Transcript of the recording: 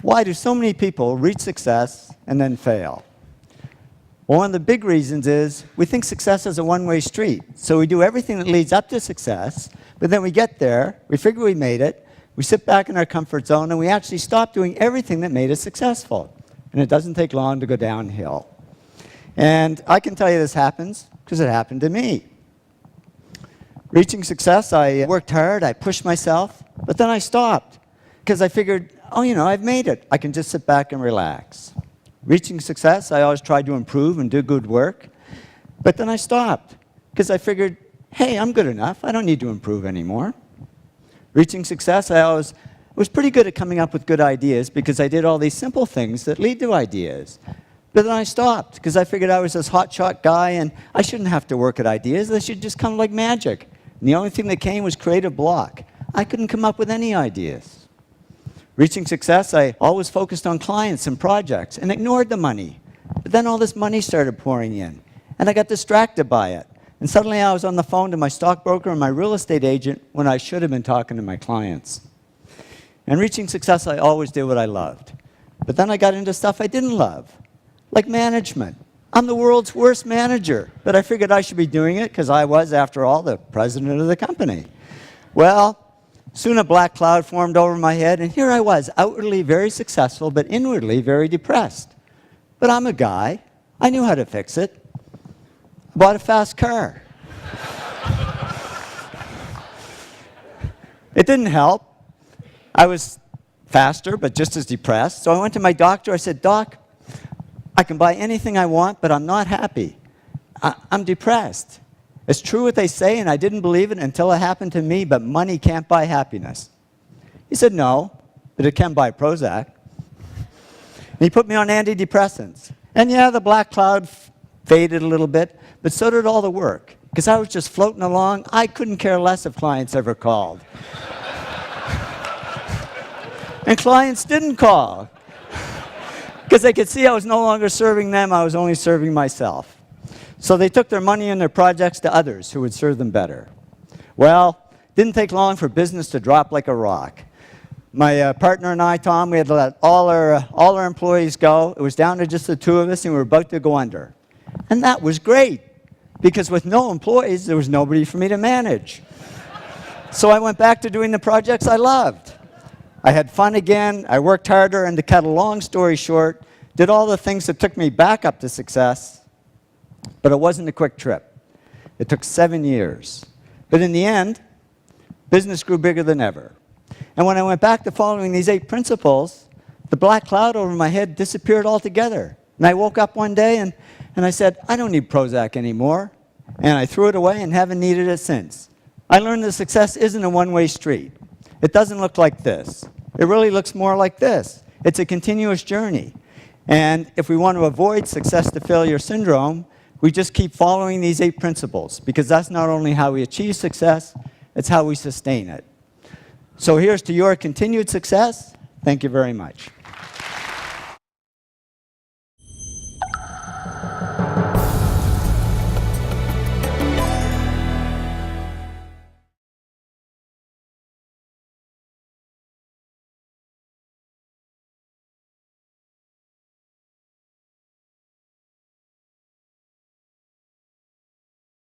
Why do so many people reach success and then fail? Well, one of the big reasons is we think success is a one-way street. So we do everything that leads up to success, but then we get there, we figure we made it, we sit back in our comfort zone, and we actually stop doing everything that made us successful. And it doesn't take long to go downhill. And I can tell you this happens because it happened to me. Reaching success, I worked hard, I pushed myself, but then I stopped because I figured, oh, you know, I've made it. I can just sit back and relax. Reaching success, I always tried to improve and do good work, but then I stopped because I figured, hey, I'm good enough. I don't need to improve anymore. Reaching success, I was pretty good at coming up with good ideas because I did all these simple things that lead to ideas. But then I stopped because I figured I was this hotshot guy and I shouldn't have to work at ideas. They should just come like magic. And the only thing that came was creative block. I couldn't come up with any ideas. Reaching success, I always focused on clients and projects and ignored the money. But then all this money started pouring in, and I got distracted by it. And suddenly I was on the phone to my stockbroker and my real estate agent when I should have been talking to my clients. And reaching success, I always did what I loved. But then I got into stuff I didn't love, like management. I'm the world's worst manager, but I figured I should be doing it because I was, after all, the president of the company. Well, soon a black cloud formed over my head, and here I was, outwardly very successful, but inwardly very depressed. But I'm a guy. I knew how to fix it. I bought a fast car. It didn't help. I was faster, but just as depressed. So I went to my doctor. I said, Doc, I can buy anything I want, but I'm not happy. I'm depressed. It's true what they say, and I didn't believe it until it happened to me, but money can't buy happiness. He said, no, but it can buy Prozac. And he put me on antidepressants. And yeah, the black cloud faded a little bit, but so did all the work, because I was just floating along. I couldn't care less if clients ever called. And clients didn't call, because they could see I was no longer serving them, I was only serving myself. So they took their money and their projects to others who would serve them better. Well, it didn't take long for business to drop like a rock. My partner and I, Tom, we had to let all our employees go. It was down to just the two of us, and we were about to go under. And that was great, because with no employees, there was nobody for me to manage. So I went back to doing the projects I loved. I had fun again, I worked harder, and to cut a long story short, did all the things that took me back up to success, but it wasn't a quick trip. It took 7 years. But in the end, business grew bigger than ever. And when I went back to following these 8 principles, the black cloud over my head disappeared altogether. And I woke up one day and I said, I don't need Prozac anymore. And I threw it away and haven't needed it since. I learned that success isn't a one-way street. It doesn't look like this. It really looks more like this. It's a continuous journey. And if we want to avoid success to failure syndrome, we just keep following these 8 principles, because that's not only how we achieve success, it's how we sustain it. So here's to your continued success. Thank you very much.